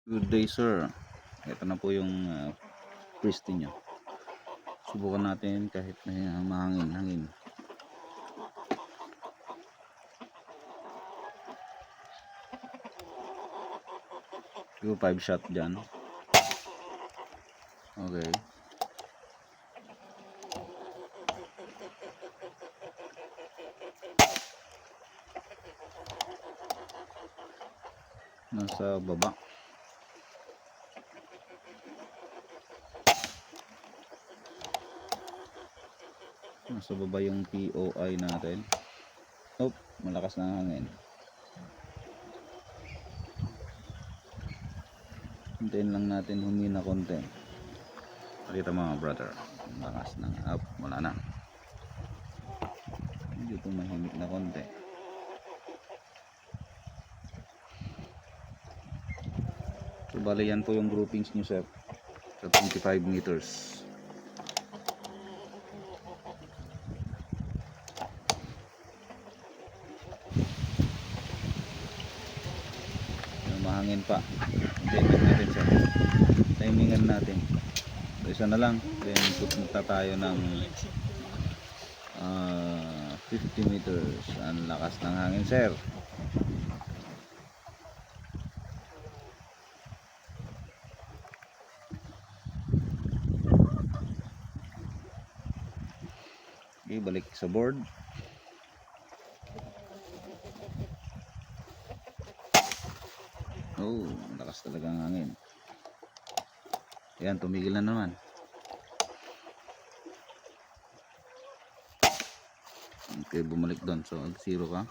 Good day sir. Ito na po yung Christy niya. Subukan natin kahit na mahangin-hangin. Siguro 5 shot dyan. Okay. Nasa baba. Nasa baba yung POI natin. Oh, malakas na hangin. Hintayin lang natin humina konti. Pakita mga brother. Lakas ng up. Wala na. Medyo tumahimik na konti. So bali yan po yung groupings nyo sir. Sa 25 meters. Mahangin pa. Hintayin natin siya. Timingan natin. So isa na lang. Then pupunta tayo ng 50 meters. Ang lakas ng hangin sir. Okay, balik sa board. Oh, lakas talaga ang hangin. Ayan, tumigil na naman. Okay, bumalik doon. So, zero ka.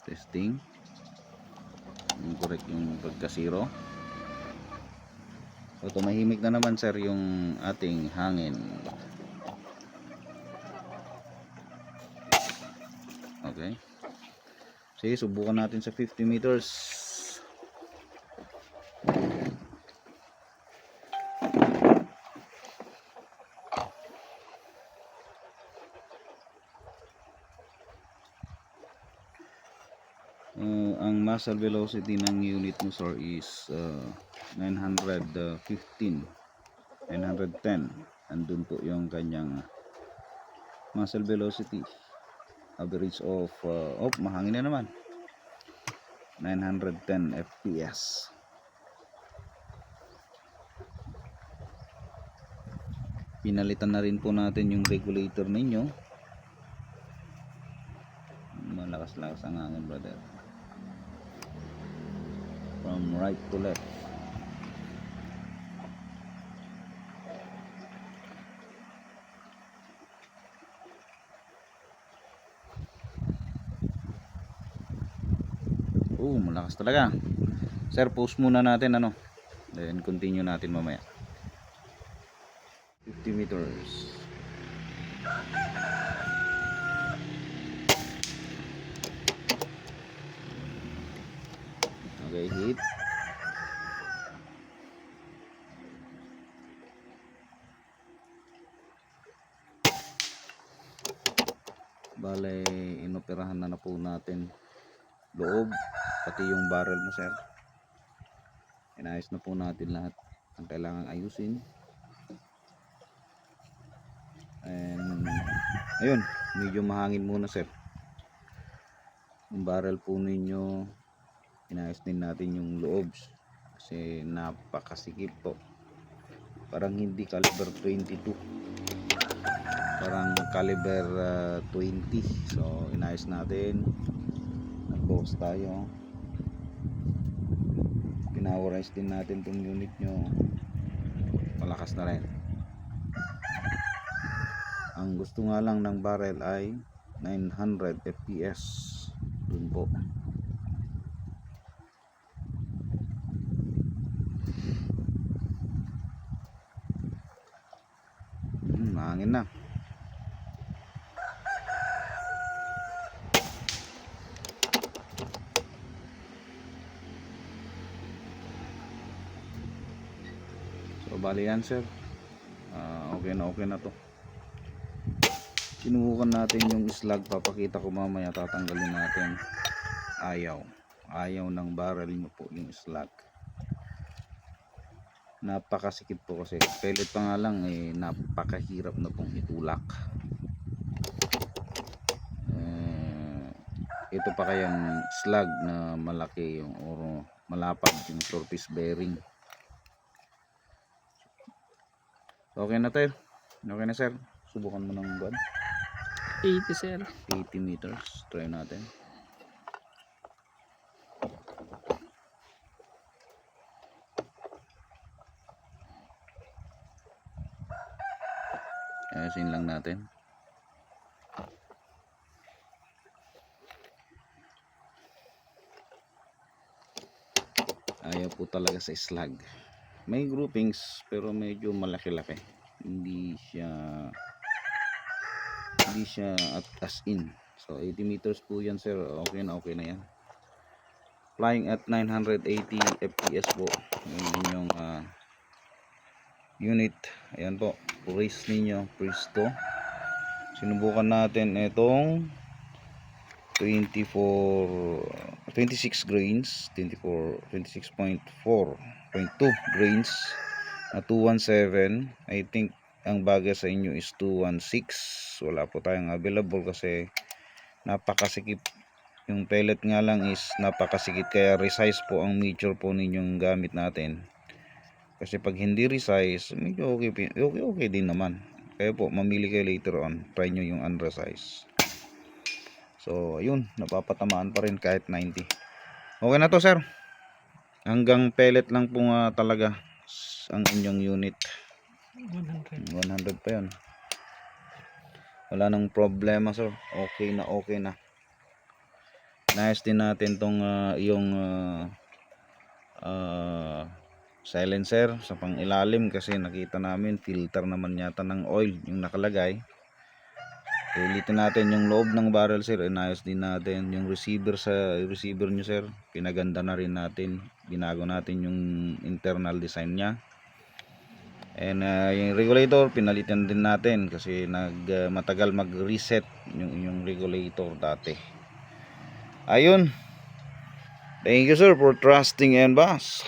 Testing. Correct yung pagka-zero. So, tumahimik na naman sir yung ating hangin. Okay. Sige, subukan natin sa 50 meters. Ang muzzle velocity ng unit mo sir is 915, 910. Andun po yung kanyang muzzle velocity. Average of mahangin na naman, 910 fps. Pinalitan na rin po natin yung regulator ninyo. Malakas-lakas ang hangin brother, from right to left. Malakas talaga sir. Post muna natin ano, then continue natin mamaya. 50 meters. Okay, hit. Bale, inoperahan na po natin loob, pati yung barrel mo sir. Inayos na po natin lahat ang kailangan ayusin. And ayun, medyo mahangin muna sir. Yung barrel po ninyo, inayos din natin yung loob kasi napakasikip po. Parang hindi caliber 22, parang caliber 20. So inayos natin, nag-box tayo, pinawarize din natin tong unit nyo, malakas na rin. Ang gusto nga lang ng barrel ay 900 fps dun po. Mahangin na. So bali yan sir, okay na to. Sinubukan natin yung slug, papakita ko mamaya, tatanggalin natin. Ayaw ng barrel nyo po yung slug. Napakasikip po kasi pellet pa nga lang napakahirap na pong itulak. Ito pa kayang slug na malaki yung or malapad yung surface bearing. Okay na sir? Okay na sir? Subukan mo ng buwan. 80 sir. 80 meters. Try natin. Ayasin lang natin. Ayaw po talaga sa slug. May groupings pero medyo malaki-laki. Hindi siya as in. So 80 meters po yan sir. Okay na yan. Flying at 980 fps po yung inyong unit. Ayan po, race ninyo Presto. Sinubukan natin itong 26 grains, 26.4.2 grains na 217. I think ang bagay sa inyo is 216. Wala po tayong available kasi napakasikip. Yung pellet nga lang is napakasikip, kaya resize po ang measure po ninyong gamit natin. Kasi pag hindi resize, medyo okay din naman. Kaya po, mamili kayo later on. Try nyo yung unresize. So, ayun, napapatamaan pa rin kahit 90. Okay na to sir. Hanggang pellet lang po talaga ang inyong unit. 100 pa yun. Wala nang problema sir. Okay na. Nice din natin tong yung silencer sa pang ilalim kasi nakita namin filter naman yata ng oil yung nakalagay. Ulitin natin yung loob ng barrel sir, inayos din natin yung receiver nyo sir, pinaganda na rin natin, binago natin yung internal design nya. And yung regulator pinalitan din natin kasi matagal mag reset yung regulator dati. Ayun, thank you sir for trusting and boss.